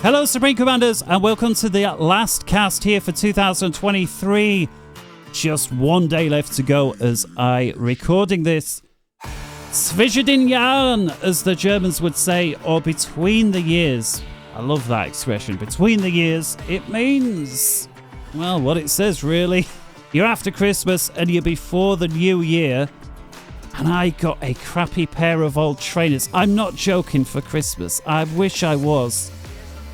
Hello Supreme Commanders and welcome to the last cast here for 2023. Just one day left to go as I recording this. Zwischen Jahren, as the Germans would say, or between the years. I love that expression, between the years. It means, well, what it says really. You're after Christmas and you're before the new year. And I got a crappy pair of old trainers. I'm not joking, for Christmas. I wish I was.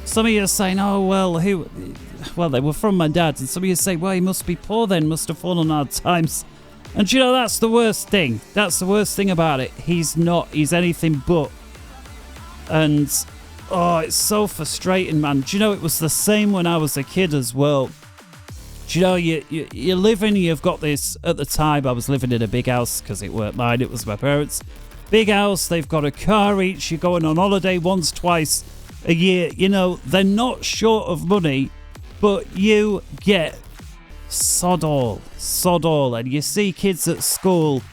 Some of you are saying, oh, well, they were from my dad. And some of you say, well, he must be poor then, must have fallen on hard times. And you know, that's the worst thing. That's the worst thing about it. He's not. He's anything but. And, oh, it's so frustrating, man. Do you know, it was the same when I was a kid as well. Do you know, you're living, you've got this, at the time, I was living in a big house because it weren't mine, it was my parents'. Big house, they've got a car each, you're going on holiday once, twice a year. You know, they're not short of money, but you get sod all. And you see kids at school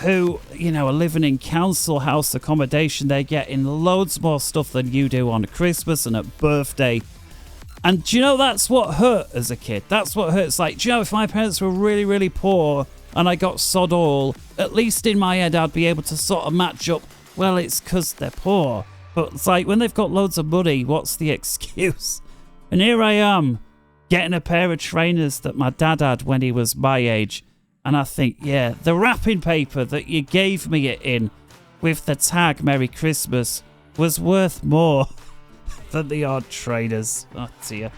who, you know, are living in council house accommodation. They're getting loads more stuff than you do on Christmas and at birthday. And do you know, that's what hurt as a kid. That's what hurts. Like, do you know, if my parents were really, really poor and I got sod all, at least in my head I'd be able to sort of match up, well, it's because they're poor. But it's like, when they've got loads of money, what's the excuse? And here I am, getting a pair of trainers that my dad had when he was my age. And I think, yeah, the wrapping paper that you gave me it in with the tag Merry Christmas was worth more than the odd trainers. Oh dear.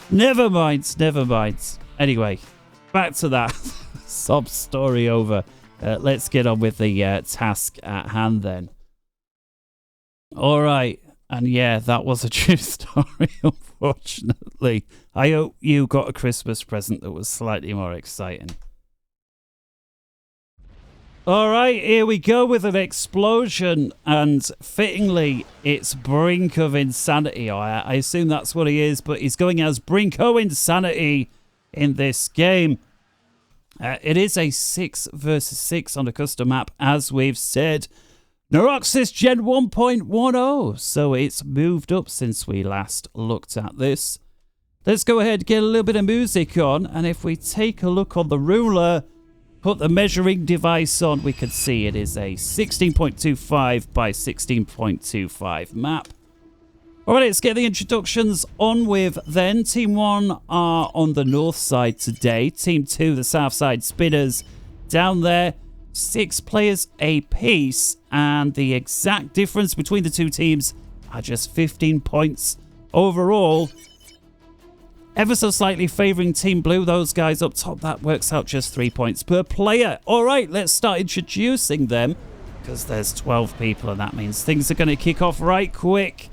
Never mind. Anyway, back to that. Sob story over. Let's get on with the task at hand then. Alright, and yeah, that was a true story, unfortunately. I hope you got a Christmas present that was slightly more exciting. Alright, here we go with an explosion, and fittingly, it's Brink of Insanity. I assume that's what he is, but he's going as Brinko Insanity in this game. It is a 6 versus 6 on a custom map, as we've said. Neuroxys Gen 1.10, so it's moved up since we last looked at this. Let's go ahead and get a little bit of music on, and if we take a look on the ruler, put the measuring device on, we can see it is a 16.25 by 16.25 map. Alright, let's get the introductions on with then. Team 1 are on the north side today. Team 2, the south side spinners, down there. 6 players apiece, and the exact difference between the two teams are just 15 points overall. Ever so slightly favouring Team Blue, those guys up top. That works out just 3 points per player. Alright, let's start introducing them, because there's 12 people, and that means things are going to kick off right quick.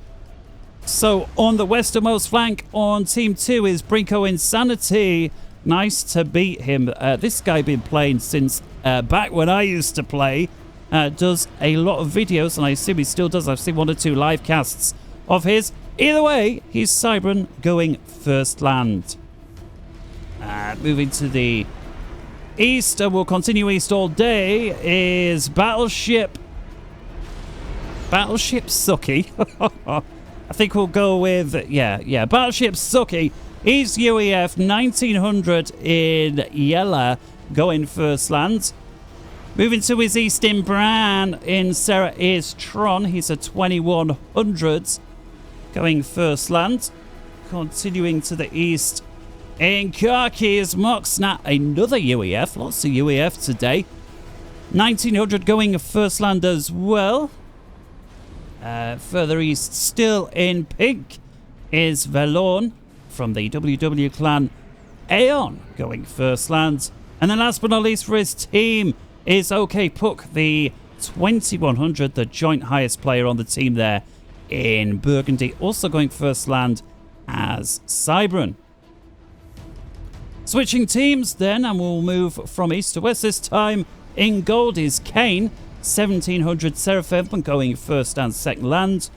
So, on the westernmost flank on Team 2 is Brinko Insanity. Nice to beat him. This guy been playing since back when I used to play. Does a lot of videos, and I assume he still does. I've seen 1 or 2 live casts of his. Either way, he's Cybran going first land. Moving to the east, and we'll continue east all day, is Battleship Sucky. I think we'll go with, yeah, Battleship Sucky. He's UEF 1900 in Yella, going first land. Moving to his east in Bran, in Sarah is Tron. He's a 2100, going first land. Continuing to the east in Kharkiv is Moxnat, another UEF. Lots of UEF today. 1900 going first land as well. Further east, still in pink, is Velorn from the WW clan Aeon, going first land. And then last but not least for his team is OK Puck, the 2100, the joint highest player on the team there in Burgundy, also going first land as Cybran. Switching teams then, and we'll move from east to west this time. In gold is Kane, 1700 Seraphim, going first and second land.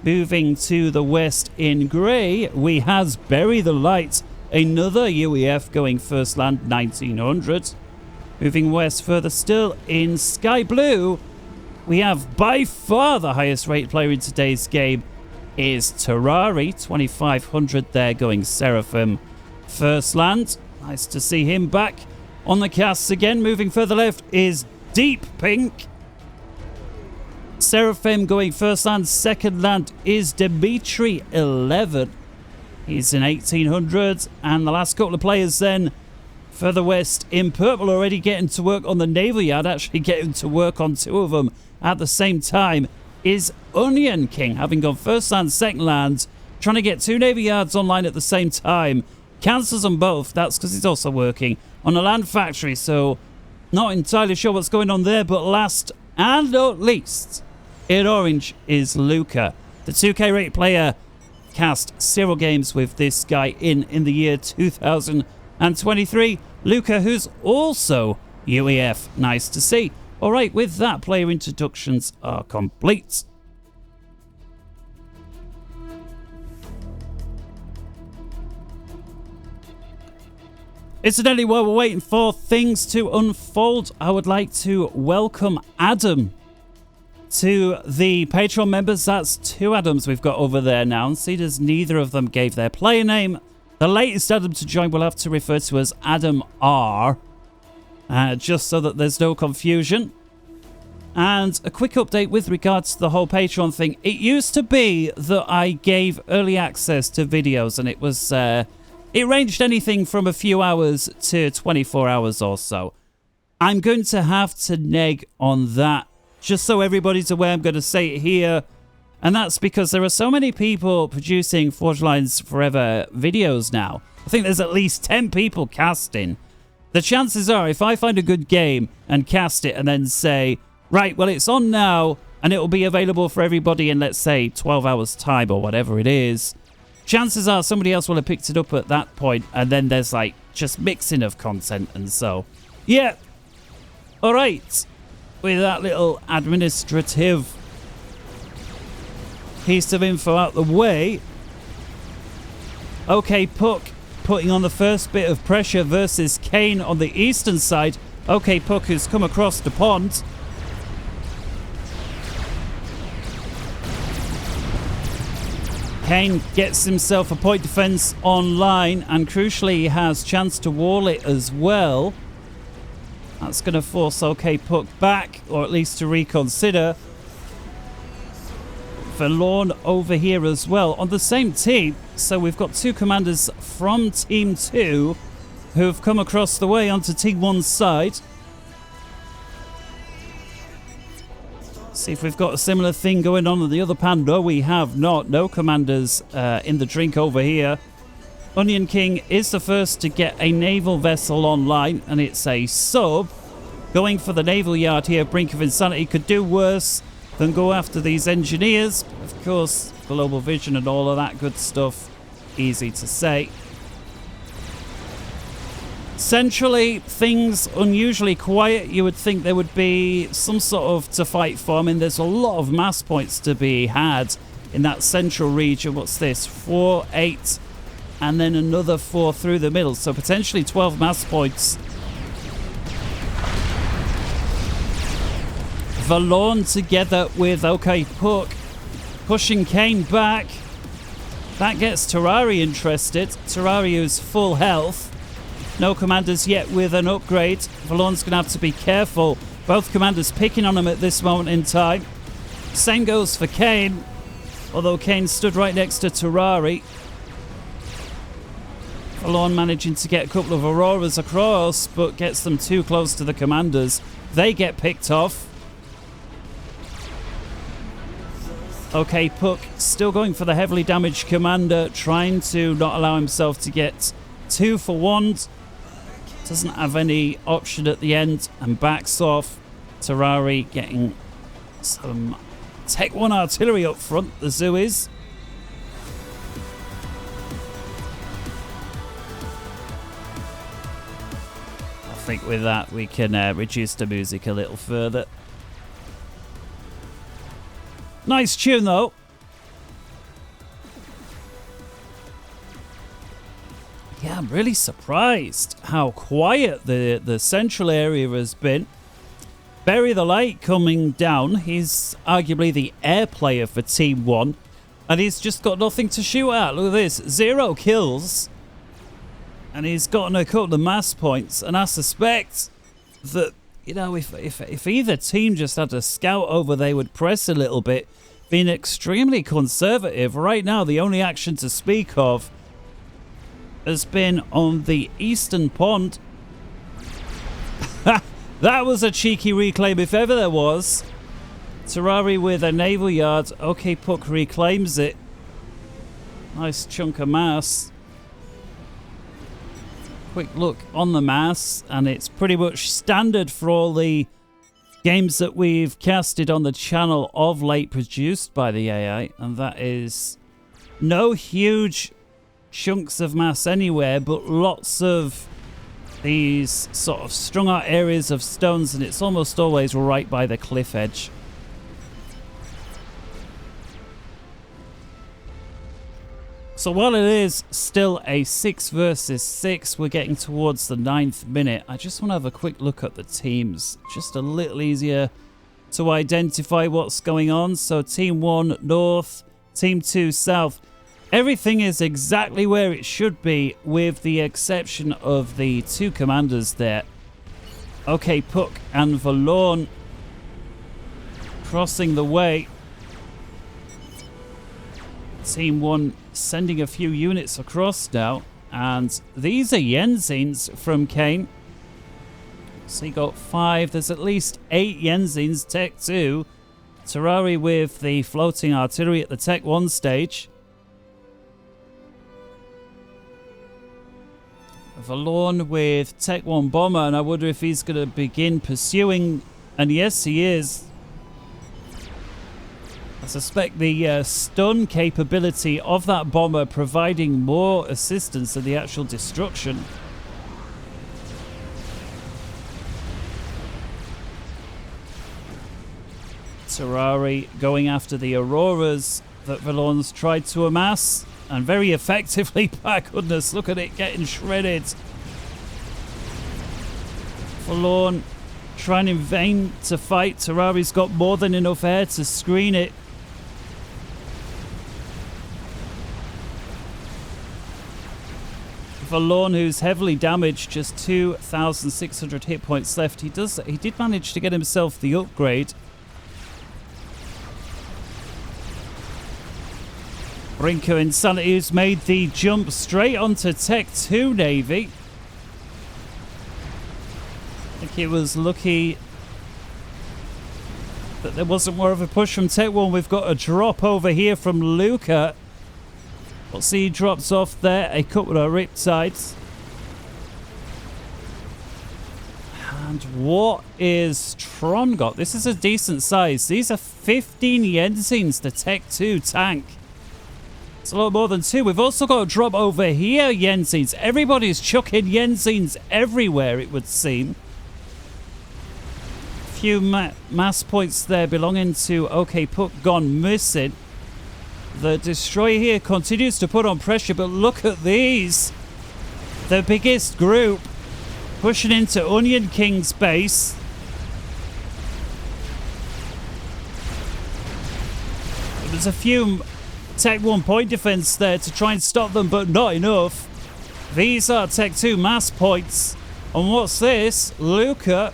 Moving to the west in grey, we has Bury the Light, another UEF going first land, 1900. Moving west further still in sky blue, we have by far the highest rate player in today's game, is Terrari, 2,500 there, going Seraphim first land. Nice to see him back on the casts again. Moving further left is Deep Pink. Seraphim going first land. Second land is Dimitri, 11. He's in 1,800. And the last couple of players then further west in purple already getting to work on the naval yard, actually getting to work on two of them at the same time, is Onion King, having gone first land, second land, trying to get two navy yards online at the same time. Cancels them both. That's because he's also working on a land factory, so not entirely sure what's going on there. But last and not least, in orange is Luca. The 2K rate player cast 0 games with this guy in the year 2023. Luca, who's also UEF. Nice to see. All right, with that, player introductions are complete. Incidentally, while we're waiting for things to unfold, I would like to welcome Adam to the Patreon members. That's 2 Adams we've got over there now. And see, as neither of them gave their player name. The latest Adam to join we'll have to refer to as Adam R. Just so that there's no confusion. And a quick update with regards to the whole Patreon thing. It used to be that I gave early access to videos, and it was it ranged anything from a few hours to 24 hours or so. I'm going to have to neg on that. Just so everybody's aware, I'm going to say it here. And that's because there are so many people producing Forge Lines Forever videos now. I think there's at least 10 people casting. The chances are, if I find a good game and cast it and then say, right, well, it's on now and it will be available for everybody in, let's say, 12 hours time or whatever it is, chances are somebody else will have picked it up at that point, and then there's like just mixing of content. And so, yeah. All right. With that little administrative piece of info out the way. Okay, Puck putting on the first bit of pressure versus Kane on the eastern side. Okay, Puck has come across the pond. Kane gets himself a point defense online, and crucially he has chance to wall it as well. That's going to force OK Puck back, or at least to reconsider. Forlorn over here as well on the same team. So we've got 2 commanders from Team 2 who've come across the way onto Team 1's side. See if we've got a similar thing going on the other pan. No, we have not. No commanders in the drink over here. Onion King is the first to get a naval vessel online, and it's a sub. Going for the naval yard here. Brink of Insanity could do worse than go after these engineers. Of course, global vision and all of that good stuff. Easy to say. Centrally, things unusually quiet. You would think there would be some sort of to fight for. I mean, there's a lot of mass points to be had in that central region. What's this? 4, 8, and then another 4 through the middle. So potentially 12 mass points. Valorn together with OK Puck, pushing Kane back. That gets Terrari interested. Terrari who's full health. No commanders yet with an upgrade. Valorn's going to have to be careful. Both commanders picking on him at this moment in time. Same goes for Kane, although Kane stood right next to Terrari. Valorn managing to get a couple of Auroras across, but gets them too close to the commanders. They get picked off. Okay, Puck still going for the heavily damaged commander, trying to not allow himself to get 2 for 1. Doesn't have any option at the end and backs off. Terrari getting some Tech 1 artillery up front, the zoo is. I think with that we can reduce the music a little further. Nice tune though. Yeah, I'm really surprised how quiet the central area has been. Bury the Light coming down. He's arguably the air player for Team 1. And he's just got nothing to shoot at. Look at this. 0 kills. And he's gotten a couple of mass points. And I suspect that, you know, if either team just had a scout over, they would press a little bit. Being extremely conservative. Right now, the only action to speak of has been on the eastern pond. That was a cheeky reclaim if ever there was. Terrari with a naval yard. OK Puck reclaims it. Nice chunk of mass. Quick look on the mass, and it's pretty much standard for all the games that we've casted on the channel of late, produced by the AI, and that is no huge chunks of mass anywhere, but lots of these sort of strung out areas of stones, and it's almost always right by the cliff edge. So while it is still a 6 versus 6, we're getting towards the 9th minute. I just want to have a quick look at the teams. Just a little easier to identify what's going on. So Team 1 North, Team 2 South. Everything is exactly where it should be, with the exception of the 2 commanders there. OK Puck and Valorn crossing the way. Team 1 sending a few units across now, and these are Yenzins from Kane. So you got 5, there's at least 8 Yenzins, Tech 2. Terrari with the floating artillery at the Tech 1 stage. Valorn with Tech 1 bomber, and I wonder if he's going to begin pursuing, and yes he is. I suspect the stun capability of that bomber providing more assistance than the actual destruction. Terrari going after the Auroras that Valorn's tried to amass, and very effectively, by goodness, look at it getting shredded. Valorn trying in vain to fight. Terrari's got more than enough air to screen it. Valorn, who's heavily damaged, just 2,600 hit points left. He did manage to get himself the upgrade. Brinker Insanity has made the jump straight onto Tech 2 Navy. I think he was lucky that there wasn't more of a push from Tech 1. We've got a drop over here from Luca. We'll see, he drops off there a couple of riptides. And what is Tron got? This is a decent size. These are 15 Yenzins, the Tech 2 tank. It's a lot more than 2. We've also got a drop over here, Yenzins. Everybody's chucking Yenzins everywhere, it would seem. Few mass points there belonging to OK Puck gone missing. The destroyer here continues to put on pressure, but look at these. The biggest group pushing into Onion King's base. There's a few Tech 1 point defense there to try and stop them, but not enough. These are Tech 2 mass points. And what's this? Luca.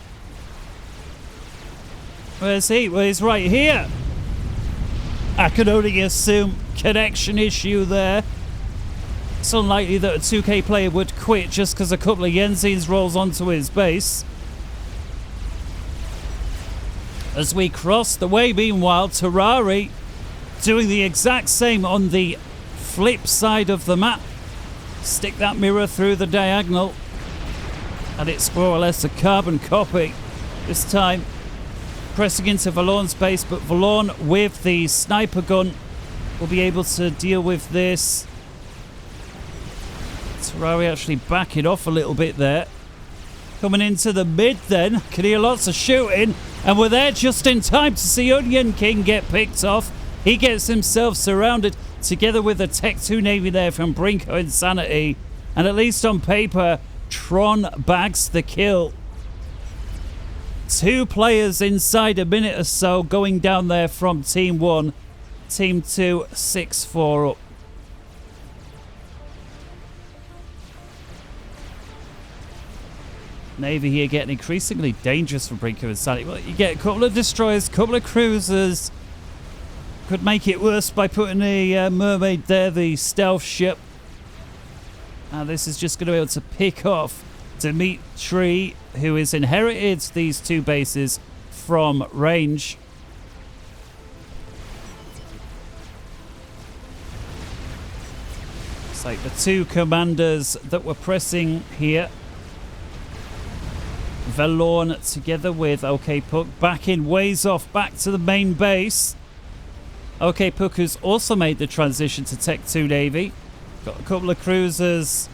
Where's he? Well, he's right here. I can only assume connection issue there. It's unlikely that a 2K player would quit just because a couple of Yenzins rolls onto his base. As we cross the way, meanwhile, Terrari doing the exact same on the flip side of the map. Stick that mirror through the diagonal, and it's more or less a carbon copy. This time pressing into Valorn's base, but Valorn with the sniper gun will be able to deal with this. Terrari actually backing off a little bit there. Coming into the mid then. Can hear lots of shooting, and we're there just in time to see Onion King get picked off. He gets himself surrounded together with the Tech 2 Navy there from Brinko Insanity, and at least on paper, Tron bags the kill. 2 players inside a minute or so going down there from Team 1. Team 2, 6-4 up. Navy here getting increasingly dangerous from Brinker and Sanity. Well, you get a couple of destroyers, a couple of cruisers. Could make it worse by putting a mermaid there, the stealth ship. And this is just going to be able to pick off Dimitri, who has inherited these two bases from range. It's like the two commanders that were pressing here. Valorn together with OK Puck backing ways off back to the main base. OK Puck who's also made the transition to Tech 2 Navy. Got a couple of cruisers,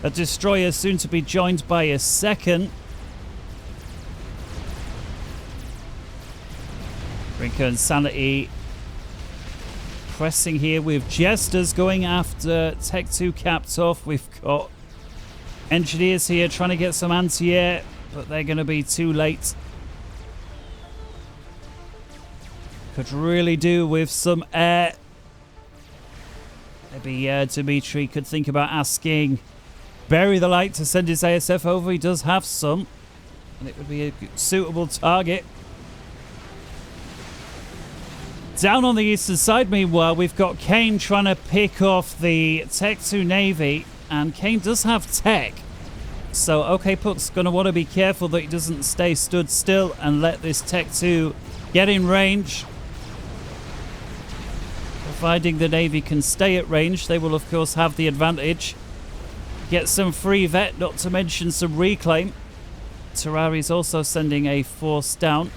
a destroyer soon to be joined by a second. Brinker and Sanity pressing here with Jesters going after Tech 2 capped off. We've got engineers here trying to get some anti-air, but they're going to be too late. Could really do with some air. Maybe Dimitri could think about asking Bury the Light to send his ASF over. He does have some, and it would be a suitable target. Down on the eastern side, meanwhile, we've got Kane trying to pick off the Tech 2 Navy, and Kane does have tech. So OK Puck's going to want to be careful that he doesn't stay stood still and let this Tech 2 get in range. Providing the Navy can stay at range, they will of course have the advantage. Get some free vet, not to mention some reclaim. Terrari's also sending a force down.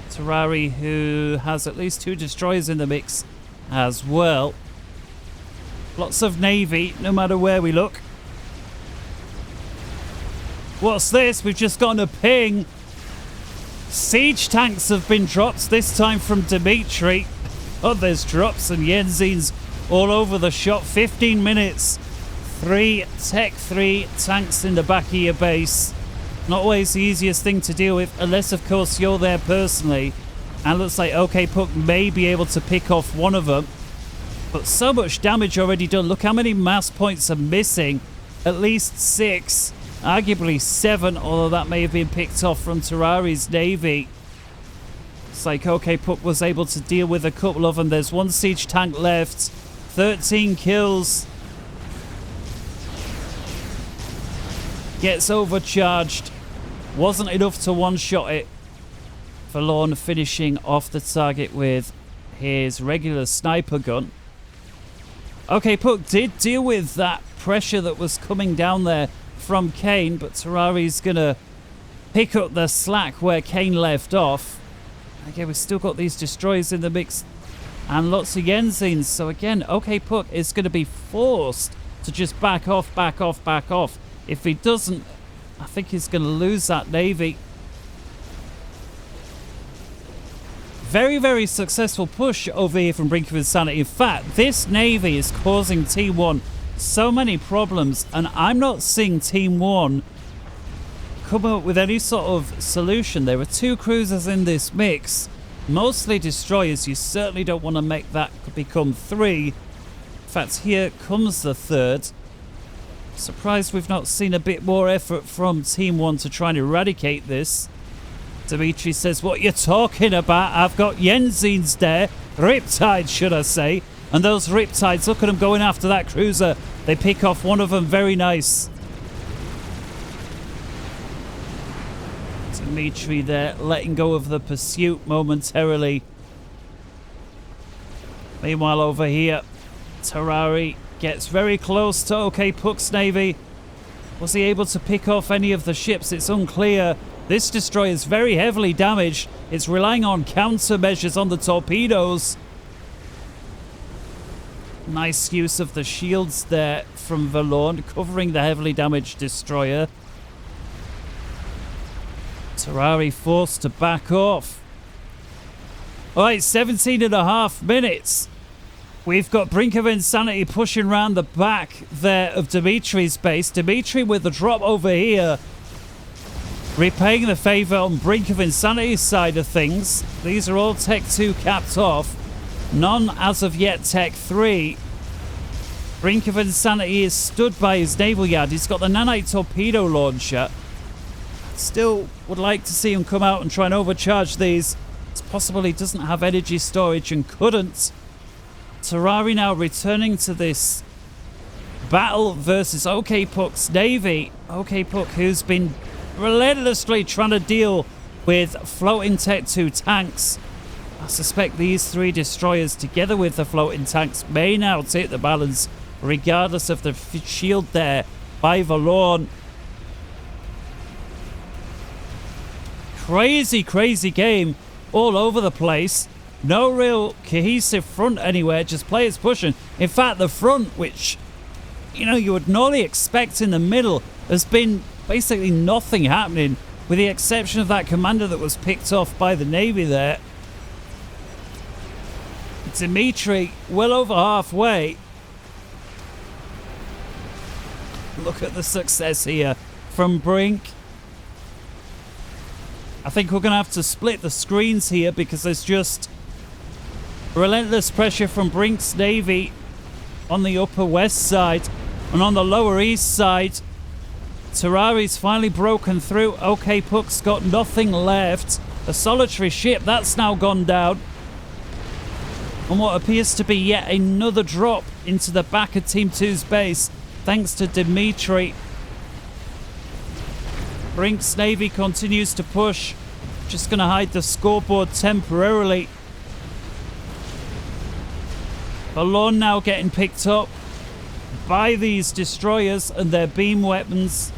Terrari, who has at least 2 destroyers in the mix as well. Lots of Navy, no matter where we look. What's this? We've just gotten a ping. Siege tanks have been dropped, this time from Dimitri. Oh, there's drops and Yenzins all over the shop. 15 minutes. 3 Tech 3 tanks in the back of your base. Not always the easiest thing to deal with, unless of course you're there personally. And looks like OK Puck may be able to pick off one of them. But so much damage already done. Look how many mass points are missing. At least 6. Arguably 7, although that may have been picked off from Terrari's Navy. It's like OK Puck was able to deal with a couple of them. There's 1 siege tank left. 13 kills. Gets overcharged. Wasn't enough to one-shot it. Forlorn finishing off the target with his regular sniper gun. OK Puck did deal with that pressure that was coming down there from Kane, but Terrari's going to pick up the slack where Kane left off. Again, we've still got these destroyers in the mix and lots of Yenzins. So again, OK Puck is going to be forced to just back off, back off, back off. If he doesn't, I think he's going to lose that Navy. Very, very successful push over here from Brinker of Insanity. In fact, this Navy is causing Team 1 so many problems, and I'm not seeing Team 1 come up with any sort of solution. There are 2 cruisers in this mix, mostly destroyers. You certainly don't want to make that become 3. In fact, here comes the 3rd. Surprised we've not seen a bit more effort from Team 1 to try and eradicate this. Dimitri says, what you're talking about? I've got Yenzins there. Riptides, should I say. And those Riptides, look at them going after that cruiser. They pick off one of them. Very nice. Dimitri there, letting go of the pursuit momentarily. Meanwhile, over here, Terrari gets very close to OK Puck's Navy. Was he able to pick off any of the ships? It's unclear. This destroyer is very heavily damaged. It's relying on countermeasures on the torpedoes. Nice use of the shields there from Valorn, covering the heavily damaged destroyer. Terrari forced to back off. Alright, 17.5 minutes. We've got Brink of Insanity pushing around the back there of Dimitri's base. Dimitri with the drop over here, repaying the favour on Brink of Insanity's side of things. These are all Tech 2 capped off. None as of yet. Tech 3. Brink of Insanity is stood by his naval yard. He's got the nanite torpedo launcher. Still would like to see him come out and try and overcharge these. It's possible he doesn't have energy storage and couldn't. Terrari now returning to this battle versus OK Puck's Navy. OK Puck, who's been relentlessly trying to deal with floating Tech 2 tanks. I suspect these 3 destroyers together with the floating tanks may now take the balance regardless of the shield there by Valorn. Crazy game all over the place. No real cohesive front anywhere, just players pushing. In fact, the front, which, you know, you would normally expect in the middle, has been basically nothing happening, with the exception of that commander that was picked off by the Navy there. Dimitri, well over halfway. Look at the success here from Brink. I think we're going to have to split the screens here because there's just relentless pressure from Brink's Navy on the upper west side, and on the lower east side, Terrari's finally broken through. OK Puck's got nothing left. A solitary ship, that's now gone down. And what appears to be yet another drop into the back of Team 2's base, thanks to Dimitri. Brink's Navy continues to push. Just going to hide the scoreboard temporarily. Valorn now getting picked up by these destroyers and their beam weapons.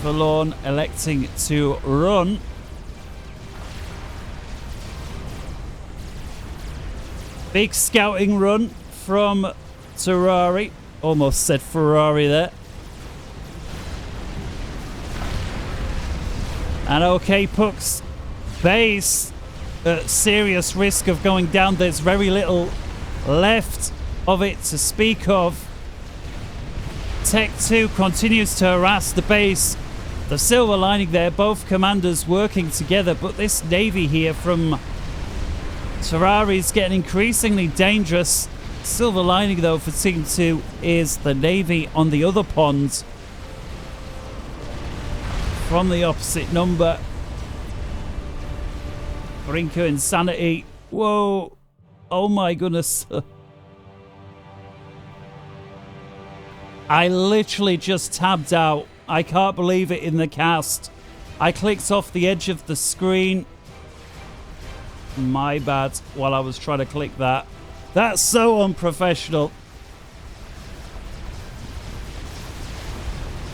Valorn electing to run. Big scouting run from Terrari. Almost said Ferrari there. And OK Puck's base at serious risk of going down. There's very little left of it to speak of. Tech 2 continues to harass the base. The silver lining there, both commanders working together, but this Navy here from Terrari is getting increasingly dangerous. Silver lining though for Team 2 is the Navy on the other pond from the opposite number. Brink of Insanity. Whoa. Oh my goodness. I literally just tabbed out. I can't believe it in the cast. I clicked off the edge of the screen. My bad while I was trying to click that. That's so unprofessional.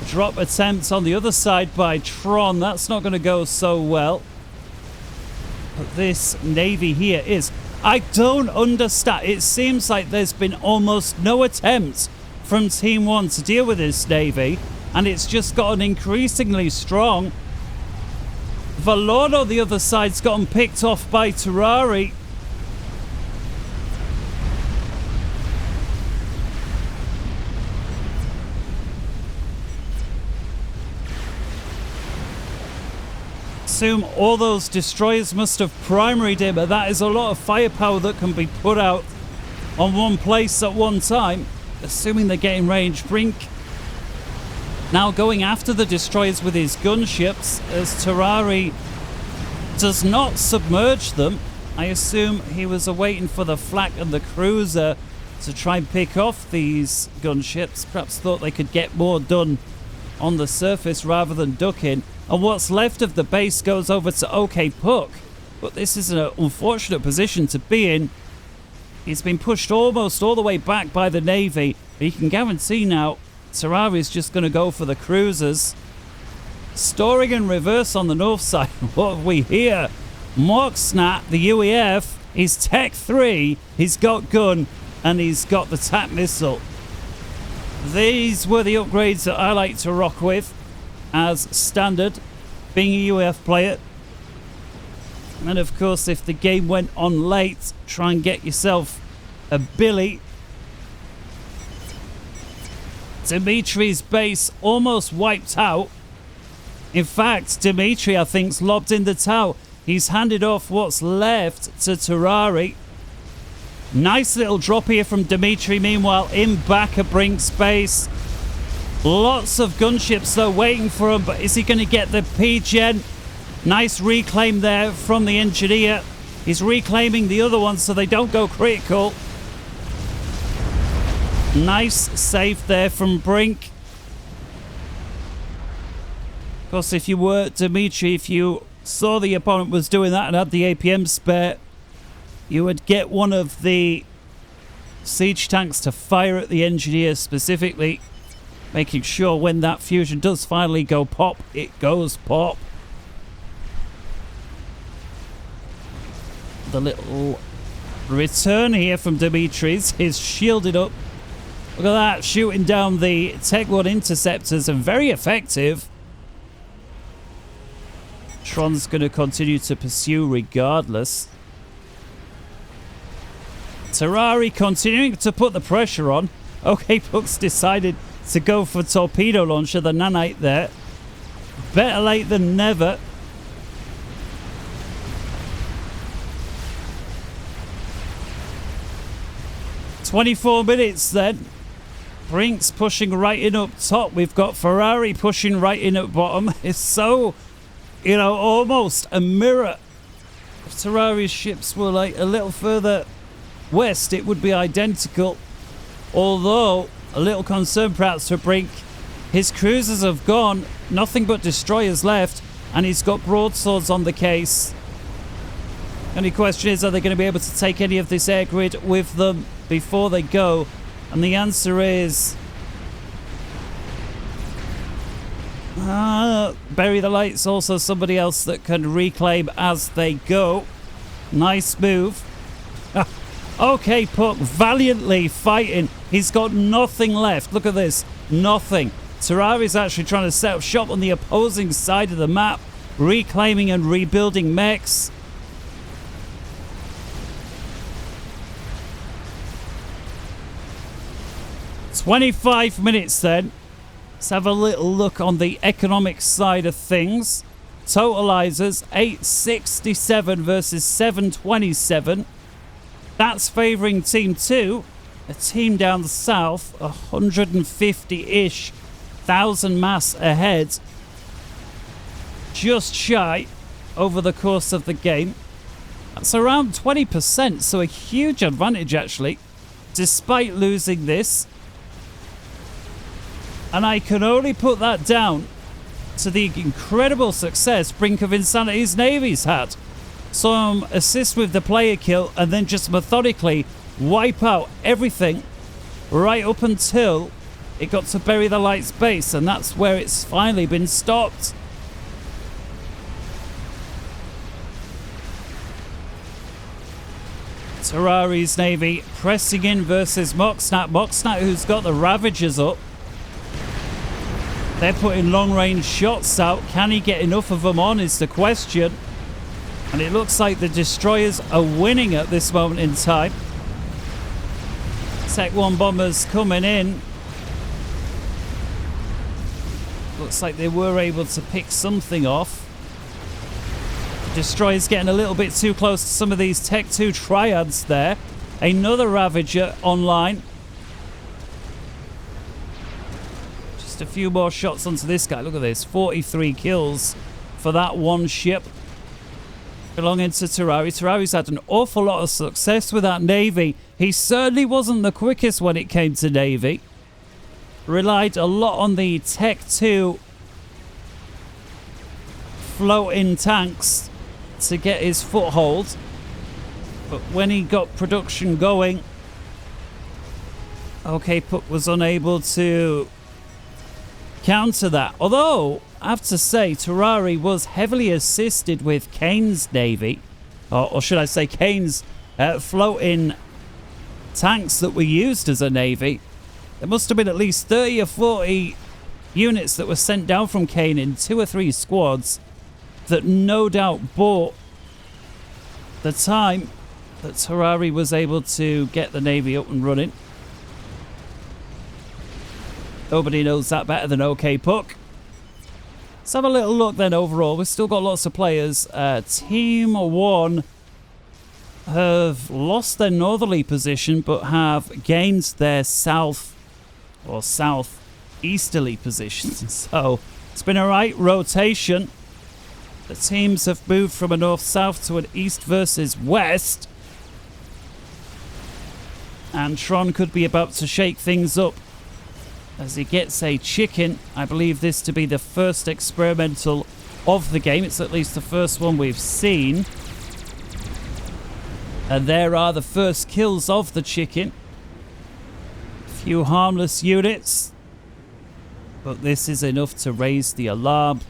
Drop attempts on the other side by Tron. That's not going to go so well. But this Navy here is... I don't understand. It seems like there's been almost no attempt from Team 1 to deal with this Navy, and it's just gotten increasingly strong. Valorn on the other side's gotten picked off by Terrari. Assume all those destroyers must have primaried him, but that is a lot of firepower that can be put out on one place at one time. Assuming they get in range, Brink now going after the destroyers with his gunships as Terrari does not submerge them. I assume he was awaiting for the flak and the cruiser to try and pick off these gunships. Perhaps thought they could get more done on the surface rather than ducking. And what's left of the base goes over to OK Puck. But this is an unfortunate position to be in. He's been pushed almost all the way back by the Navy. But you can guarantee now Terrari's just going to go for the cruisers. Storing in reverse on the north side. What have we here? Moxnat, the UEF, is Tech 3. He's got gun and he's got the TAC missile. These were the upgrades that I like to rock with as standard, being a UEF player. And of course, if the game went on late, try and get yourself a Billy. Dimitri's base almost wiped out. In fact, Dimitri, I think, lobbed in the towel. He's handed off what's left to Terrari. Nice little drop here from Dimitri. Meanwhile, in back at Brink's base. Lots of gunships, though, waiting for him. But is he going to get the P-Gen? Nice reclaim there from the engineer. He's reclaiming the other ones so they don't go critical. Nice save there from Brink. Of course, if you were Dimitri, if you saw the opponent was doing that and had the APM spare, you would get one of the siege tanks to fire at the engineer specifically, making sure when that fusion does finally go pop, it goes pop. The little return here from Dimitri's is shielded up. Look at that, shooting down the Tech 1 interceptors, and very effective. Tron's going to continue to pursue regardless. Terrari continuing to put the pressure on. OK, Puck's decided to go for torpedo launcher, the nanite there. Better late than never. "24 minutes then." Brink's pushing right in up top. We've got Ferrari pushing right in at bottom. It's so, you know, almost a mirror. If Terrari's ships were like a little further west, it would be identical. Although, a little concern perhaps for Brink. His cruisers have gone, nothing but destroyers left, and he's got broadswords on the case. Only question is, are they going to be able to take any of this air grid with them before they go? And the answer is... Bury the Light's also somebody else that can reclaim as they go. Nice move. OK, Puck valiantly fighting. He's got nothing left. Look at this. Nothing. Terrari's actually trying to set up shop on the opposing side of the map, reclaiming and rebuilding mechs. "25 minutes then." Let's have a little look on the economic side of things. Totalizers 867 versus 727. That's favouring Team 2. A team down the south, 150-ish thousand mass ahead. Just shy over the course of the game. That's around 20%, so a huge advantage actually, despite losing this. And I can only put that down to the incredible success Brink of Insanity's Navy's had. Some assist with the player kill and then just methodically wipe out everything right up until it got to Bury the Light's base, and that's where it's finally been stopped. Terrari's Navy pressing in versus Moxnat. Moxnat, who's got the Ravagers up. They're putting long-range shots out. Can he get enough of them on is the question. And it looks like the destroyers are winning at this moment in time. Tech 1 bombers coming in. Looks like they were able to pick something off. Destroyers getting a little bit too close to some of these Tech 2 triads there. Another Ravager online. Just a few more shots onto this guy. Look at this. 43 kills for that one ship belonging to Terrari. Terrari's had an awful lot of success with that Navy. He certainly wasn't the quickest when it came to Navy. Relied a lot on the Tech 2 floating tanks to get his foothold. But when he got production going, OK, Puck was unable to counter that. Although, I have to say, Terrari was heavily assisted with Kane's Navy. Or should I say Kane's floating tanks that were used as a Navy. There must have been at least 30 or 40 units that were sent down from Kane in 2 or 3 squads that no doubt bought the time that Terrari was able to get the Navy up and running. Nobody knows that better than OK Puck. Let's have a little look then overall. We've still got lots of players. Team 1 have lost their northerly position but have gained their south or southeasterly positions. So it's been a right rotation. The teams have moved from a north-south to an east versus west. And Tron could be about to shake things up as he gets a chicken. I believe this to be the first experimental of the game. It's at least the first one we've seen. And there are the first kills of the chicken. A few harmless units. But this is enough to raise the alarm.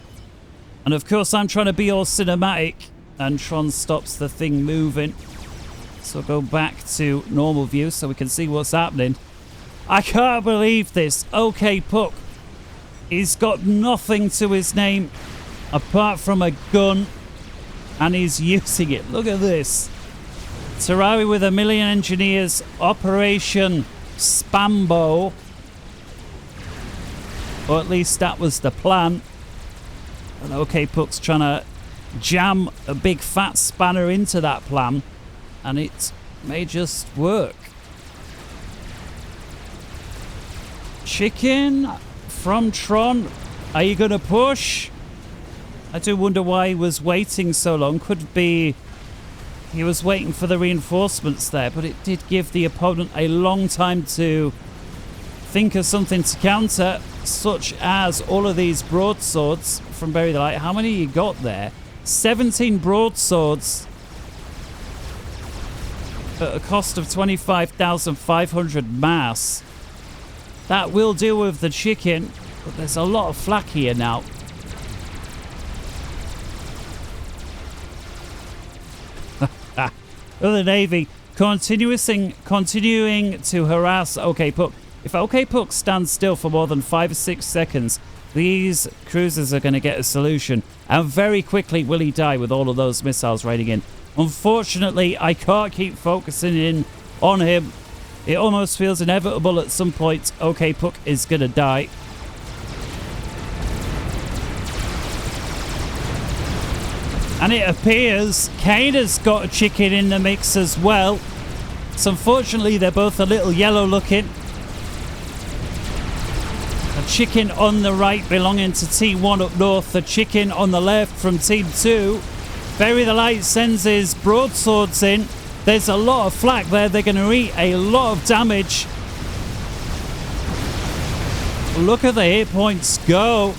And of course I'm trying to be all cinematic. And Tron stops the thing moving. So go back to normal view so we can see what's happening. I can't believe this. OK Puck. He's got nothing to his name apart from a gun. And he's using it. Look at this. Terraria with 1,000,000 engineers. Operation Spambo. Or at least that was the plan. And OK Puck's trying to jam a big fat spanner into that plan. And it may just work. Chicken from Tron. Are you going to push? I do wonder why he was waiting so long. Could be he was waiting for the reinforcements there, but it did give the opponent a long time to think of something to counter, such as all of these broadswords from Bury the Light. How many you got there? 17 broadswords at a cost of 25,500 mass. That will deal with the chicken, but there's a lot of flak here now. The Navy continuing to harass OK Puck. If OK Puck stands still for more than 5 or 6 seconds, these cruisers are going to get a solution. And very quickly will he die with all of those missiles raining in. Unfortunately, I can't keep focusing in on him. It almost feels inevitable at some point OK Puck is going to die. And it appears Kane has got a chicken in the mix as well. So unfortunately, they're both a little yellow looking. A chicken on the right belonging to Team 1 up north. The chicken on the left from Team 2. Bury the Light sends his broadswords in. There's a lot of flak there. They're going to eat a lot of damage. Look at the hit points go.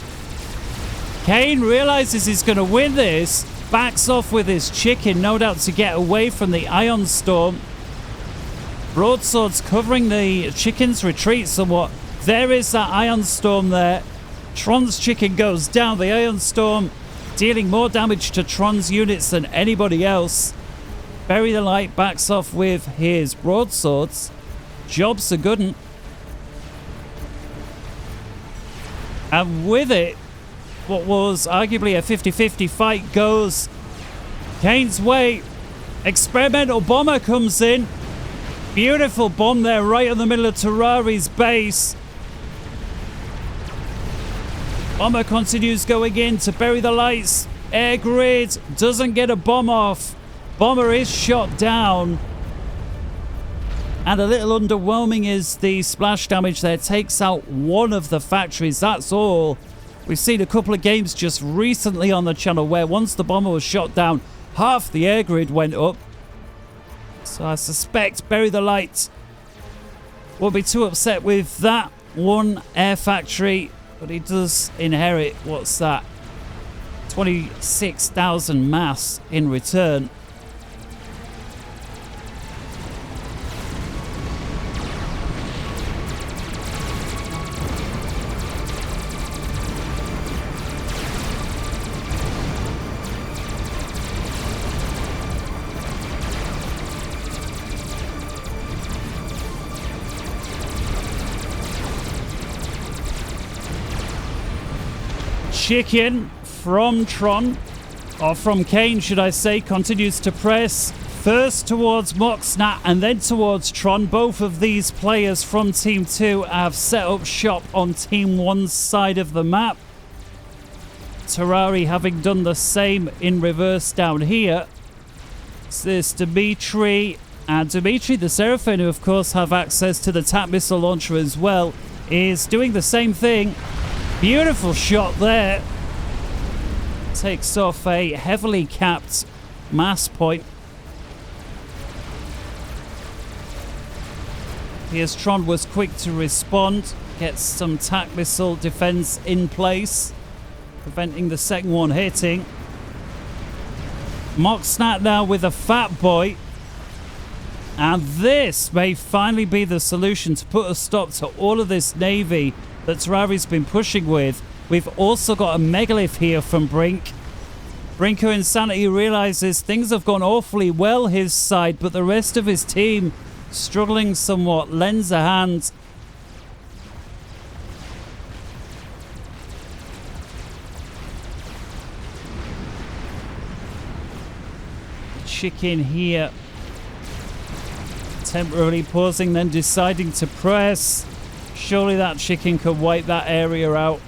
Kane realizes he's going to win this. Backs off with his chicken, no doubt to get away from the Ion Storm. Broadswords covering the chicken's retreat somewhat. There is that Ion Storm there. Tron's chicken goes down. The Ion Storm dealing more damage to Tron's units than anybody else. Bury the Light backs off with his broadswords. Job's a good one. And with it, what was arguably a 50-50 fight goes Kane's way. Experimental bomber comes in. Beautiful bomb there right in the middle of Terrari's base. Bomber continues going in to bury the lights. Air grid doesn't get a bomb off. Bomber is shot down. And a little underwhelming is the splash damage there. Takes out one of the factories. That's all. We've seen a couple of games just recently on the channel where once the bomber was shot down, half the air grid went up. So I suspect Bury the Light won't be too upset with that one air factory. But he does inherit, what's that? 26,000 mass in return. Chicken from Tron, or from Kane should I say, continues to press first towards Moxnat and then towards Tron. Both of these players from Team 2 have set up shop on Team 1's side of the map. Terrari having done the same in reverse down here. So there's Dimitri. And Dimitri the Seraphim, who of course have access to the TAC missile launcher as well, is doing the same thing. Beautiful shot there. Takes off a heavily capped mass point. Here's Tron was quick to respond. Gets some TAC missile defense in place, preventing the second one hitting. Moxnat now with a Fat Boy. And this may finally be the solution to put a stop to all of this Navy that Terrari's been pushing with. We've also got a megalith here from Brink. Brinker Insanity realizes things have gone awfully well his side, but the rest of his team struggling somewhat. Lends a hand. Chicken here. Temporarily pausing, then deciding to press. Surely that chicken could wipe that area out.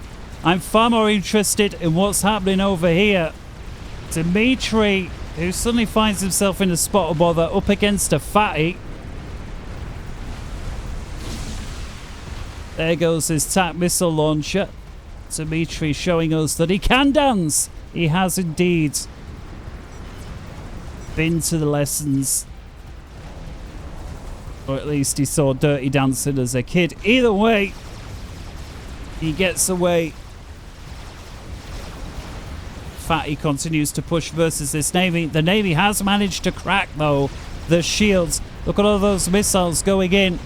I'm far more interested in what's happening over here. Dimitri, who suddenly finds himself in a spot of bother up against a fatty. There goes his TAC missile launcher. Dimitri showing us that he can dance. He has indeed been to the lessons. Or at least he saw Dirty Dancing as a kid. Either way, he gets away. Fatty continues to push versus this Navy. The Navy has managed to crack, though, the shields. Look at all those missiles going in.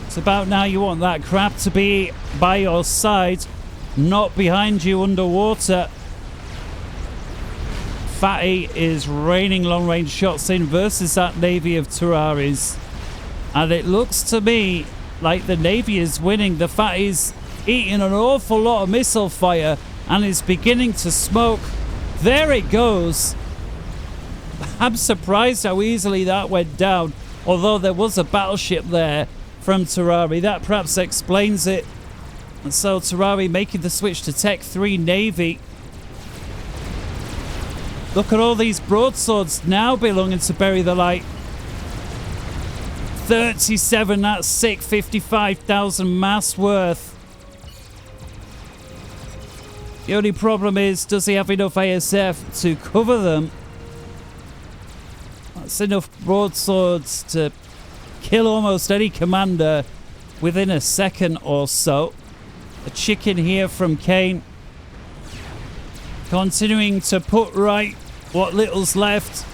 It's about now you want that crab to be by your side, not behind you underwater. Fatty is raining long-range shots in versus that Navy of Terraris. And it looks to me like the Navy is winning. The Fatty's eating an awful lot of missile fire and is beginning to smoke. There it goes. I'm surprised how easily that went down. Although there was a battleship there from Terrari. That perhaps explains it. And so Terrari making the switch to Tech 3 Navy. Look at all these broadswords now belonging to Bury the Light. 37, that's sick. 55,000 mass worth. The only problem is, does he have enough ASF to cover them? That's enough broadswords to kill almost any commander within a second or so. A chicken here from Kane. Continuing to put right what little's left.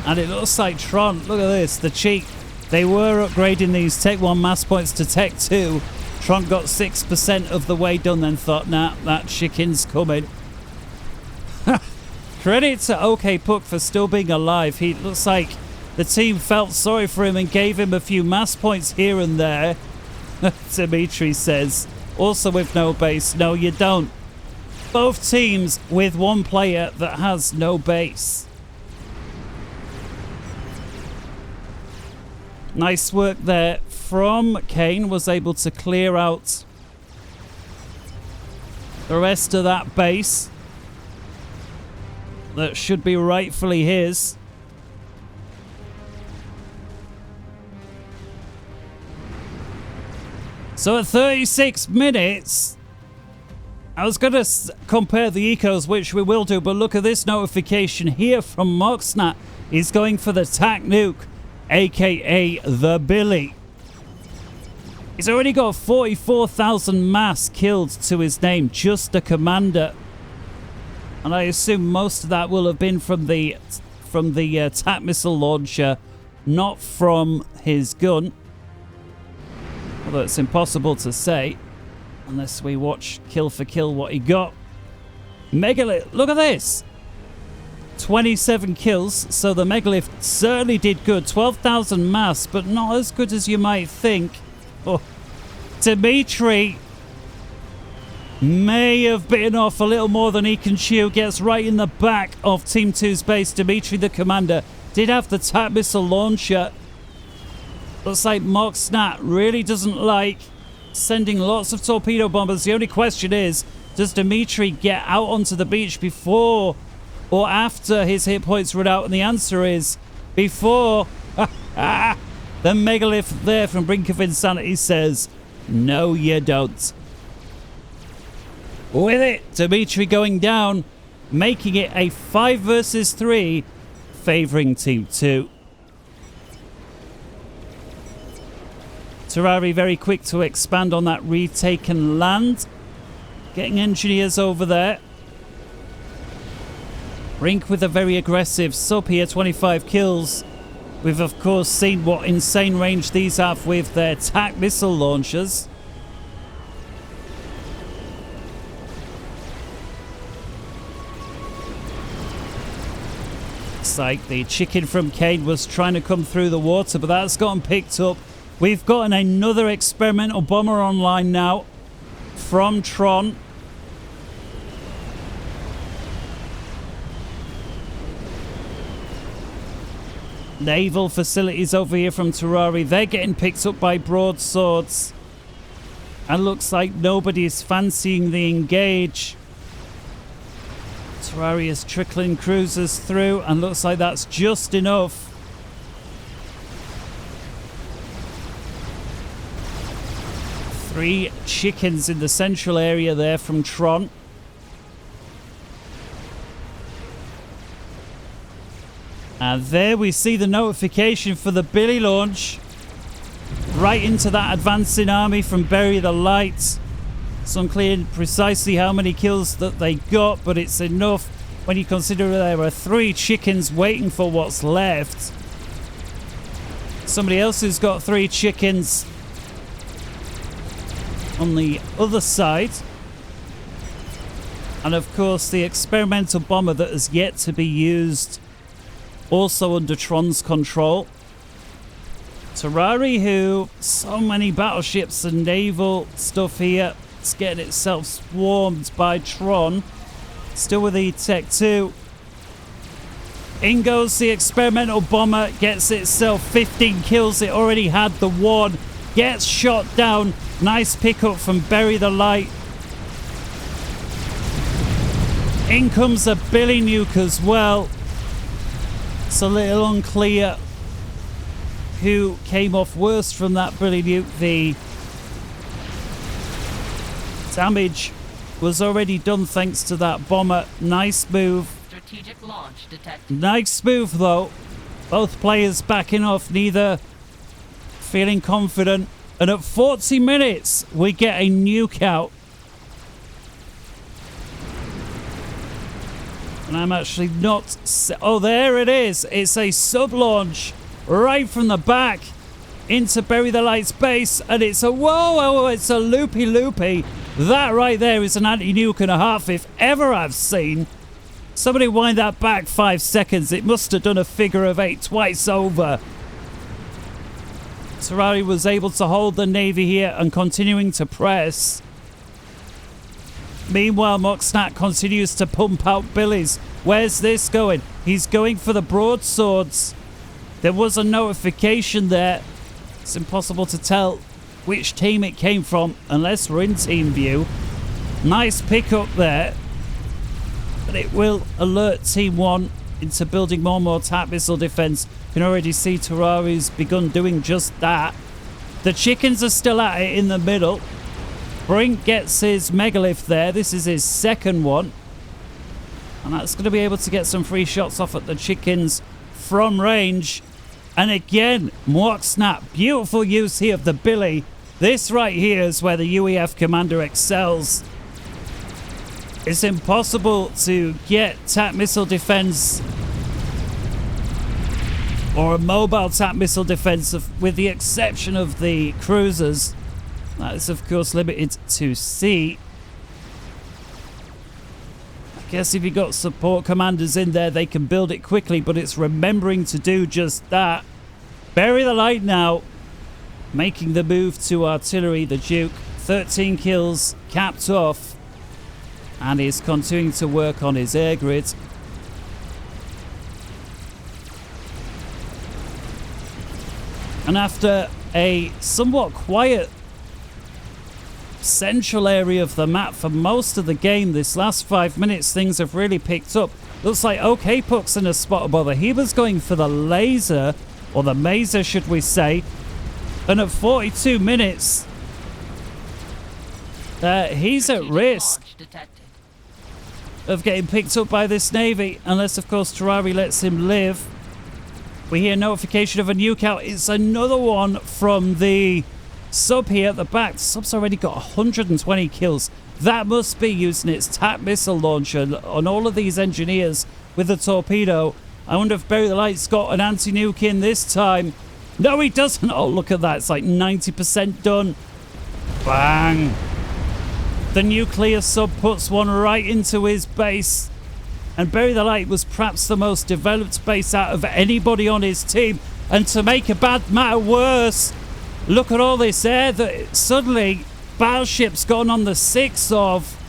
And it looks like Tron, look at this, the cheek. They were upgrading these Tech 1 mass points to Tech 2. Tron got 6% of the way done, then thought, nah, that chicken's coming. Credit to OK Puck for still being alive. He looks like the team felt sorry for him and gave him a few mass points here and there. Dimitri says, also with no base. No, you don't. Both teams with one player that has no base. Nice work there from Kane. Was able to clear out the rest of that base that should be rightfully his. So at 36 minutes, I was going to compare the ecos, which we will do, but look at this notification here from Moxnat. He's going for the TAC nuke, aka the Billy. He's already got 44,000 mass killed to his name, just the commander. And I assume most of that will have been from the TAC missile launcher, not from his gun. Although it's impossible to say unless we watch kill for kill what he got. Megalith, look at this. 27 kills, so the Megalith certainly did good. 12,000 mass, but not as good as you might think. Oh, Dimitri may have bitten off a little more than he can chew. Gets right in the back of Team 2's base. Dimitri, the commander, did have the TAC missile launcher. Looks like Moxnat really doesn't like sending lots of torpedo bombers. The only question is, does Dimitri get out onto the beach before or after his hit points run out? And the answer is before. The megalith there from Brink of Insanity says, no, you don't. With it, Dimitri going down, making it a 5 versus 3, favouring Team 2. Terrari very quick to expand on that retaken land. Getting engineers over there. Brink with a very aggressive sub here, 25 kills. We've of course seen what insane range these have with their TAC missile launchers. Looks like the chicken from Kane was trying to come through the water, but that's gotten picked up. We've got another experimental bomber online now from Tron. Naval facilities over here from Terrari. They're getting picked up by broadswords. And looks like nobody's fancying the engage. Terrari is trickling cruisers through, and looks like that's just enough. Three chickens in the central area there from Tron. And there we see the notification for the Billy launch. Right into that advancing army from Bury the Light. It's unclear precisely how many kills that they got, but it's enough when you consider there are 3 chickens waiting for what's left. Somebody else who's got 3 chickens on the other side. And of course the experimental bomber that has yet to be used, also under Tron's control. Terrari, who so many battleships and naval stuff here, it's getting itself swarmed by Tron. Still with E-Tech 2. In goes the experimental bomber, gets itself 15 kills. It already had the 1, gets shot down. Nice pickup from Bury the Light. In comes a Billy nuke as well. It's a little unclear who came off worst from that Billy nuke. The damage was already done thanks to that bomber. Nice move. Strategic launch detected. Nice move though. Both players backing off, neither feeling confident. And at 40 minutes, we get a nuke out. And I'm actually not... Oh, there it is. It's a sub-launch right from the back into Bury the Light's base. And it's a... Whoa, it's a loopy-loopy. That right there is an anti-nuke and a half if ever I've seen. Somebody wind that back 5 seconds. It must have done a figure of 8 twice over. Terrari was able to hold the Navy here and continuing to press. Meanwhile, Moxnat continues to pump out Billies. Where's this going? He's going for the broadswords. There was a notification there. It's impossible to tell which team it came from unless we're in team view. Nice pickup there. But it will alert Team 1 into building more and more TAC missile defense. You can already see Terrari's begun doing just that. The chickens are still at it in the middle. Brink gets his megalith there. This is his second one. And that's going to be able to get some free shots off at the chickens from range. And again, Moxnat, beautiful use here of the Billy. This right here is where the UEF commander excels. It's impossible to get TAC missile defense or a mobile TAC missile defense with the exception of the cruisers. That is of course limited to sea. I guess if you got support commanders in there they can build it quickly, but it's remembering to do just that. Bury the Light now making the move to artillery. The Duke 13 kills capped off. And he's continuing to work on his air grid. And after a somewhat quiet central area of the map for most of the game. This last 5 minutes, things have really picked up. Looks like OK Puck's in a spot of bother. He was going for the laser, or the mazer, should we say. And at 42 minutes, he's at risk of getting picked up by this Navy, unless, of course, Terrari lets him live. We hear notification of a nuke out. It's another one from the sub here at the back. The sub's already got 120 kills. That must be using its TAC missile launcher on all of these engineers with the torpedo. I wonder if Bury the Light's got an anti-nuke in this time. No, he doesn't. Oh, look at that. It's like 90% done. Bang. The nuclear sub puts one right into his base. And Bury the Light was perhaps the most developed base out of anybody on his team. And to make a bad matter worse, look at all this air that suddenly battleship's gone on the 6th of.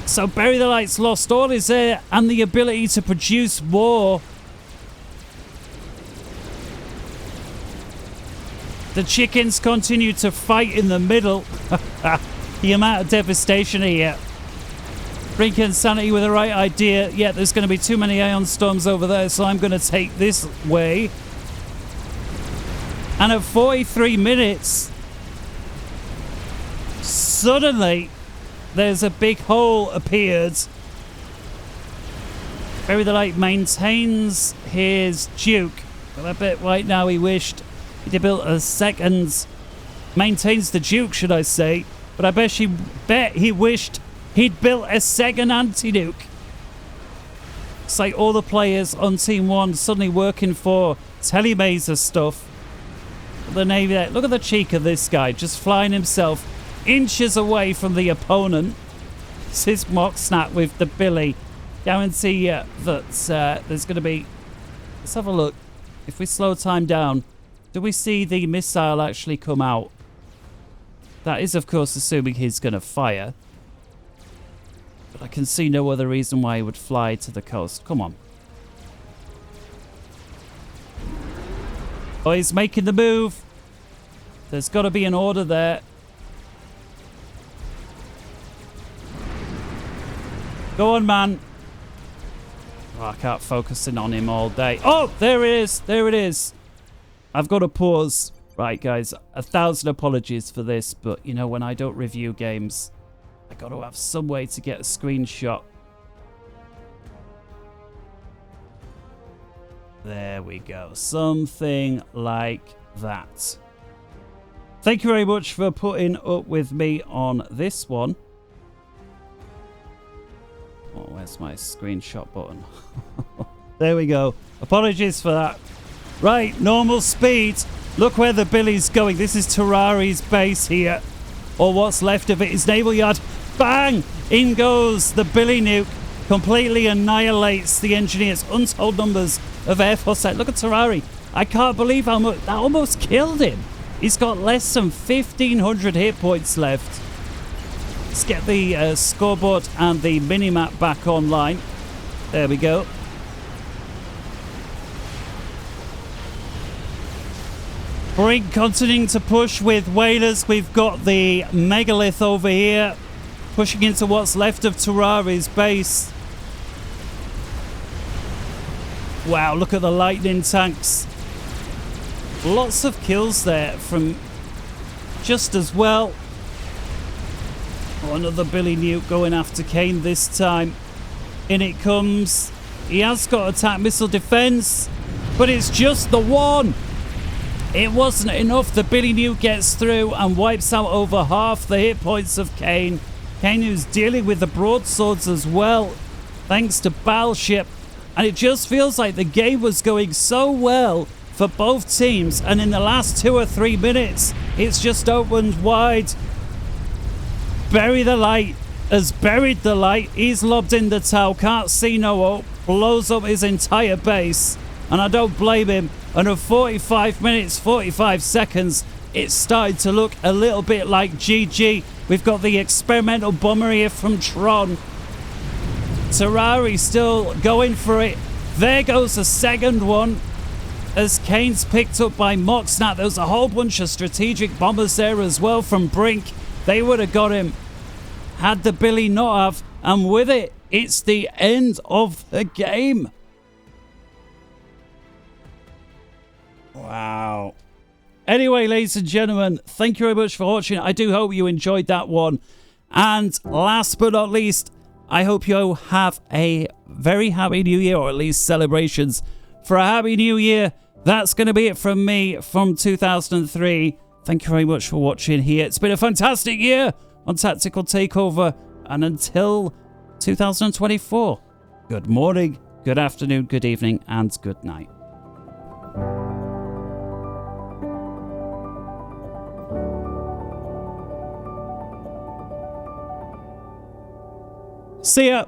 So Bury the Light's lost all his air and the ability to produce more. The chickens continue to fight in the middle. The amount of devastation here. Brink Insanity with the right idea. Yeah, there's going to be too many ion storms over there, so I'm going to take this way. And at 43 minutes, suddenly there's a big hole appeared. Bury the Light maintains his Duke. But I bet right now he wished he'd built a second. Maintains the Duke, should I say. But I bet he wished he'd built a second anti-nuke. It's like all the players on Team 1 suddenly working for telemazer stuff. The Navy there. Look at the cheek of this guy, just flying himself inches away from the opponent. It's his mock snap with the Billy. Guarantee that there's going to be... Let's have a look. If we slow time down, do we see the missile actually come out? That is, of course, assuming he's going to fire. But I can see no other reason why he would fly to the coast. Come on. Oh, he's making the move. There's got to be an order there. Go on, man. Oh, I can't focus in on him all day. Oh, there it is. There it is. I've got to pause. Right, guys. 1,000 apologies for this, but, you know, when I don't review games, I got to have some way to get a screenshot. There we go. Something like that. Thank you very much for putting up with me on this one. Oh, where's my screenshot button? There we go. Apologies for that. Right, normal speed. Look where the Billy's going. This is Terrari's base here. Or what's left of it is naval yard. Bang! In goes the Billy nuke. Completely annihilates the engineers. Untold numbers of Air Force. Look at Terrari. I can't believe how much that almost killed him. He's got less than 1,500 hit points left. Let's get the scoreboard and the minimap back online. There we go. Brink continuing to push with whalers. We've got the megalith over here pushing into what's left of Terrari's base. Wow, look at the lightning tanks. Lots of kills there from just as well. Oh, another Billy nuke going after Kane this time. In it comes. He has got attack missile defense, but it's just the one. It wasn't enough. The Billy nuke gets through and wipes out over half the hit points of Kane. Kane, who's dealing with the broadswords as well, thanks to battleship. And it just feels like the game was going so well for both teams, and in the last 2 or 3 minutes, it's just opened wide. Bury the Light has buried the light. He's lobbed in the towel, can't see no hope, blows up his entire base, and I don't blame him. And at 45 minutes, 45 seconds, it's started to look a little bit like GG. We've got the experimental bomber here from Tron. Terrari still going for it. There goes the second one. as Kane's picked up by Moxnat. There was a whole bunch of strategic bombers there as well from Brink. They would have got him had the Billy not have. And with it, it's the end of the game. Wow. Anyway, ladies and gentlemen, thank you very much for watching. I do hope you enjoyed that one. And last but not least, I hope you have a very happy new year, or at least celebrations for a happy new year. That's going to be it from me from 2003. Thank you very much for watching here. It's been a fantastic year on Tactical Takeover. And until 2024, good morning, good afternoon, good evening, and good night. See ya.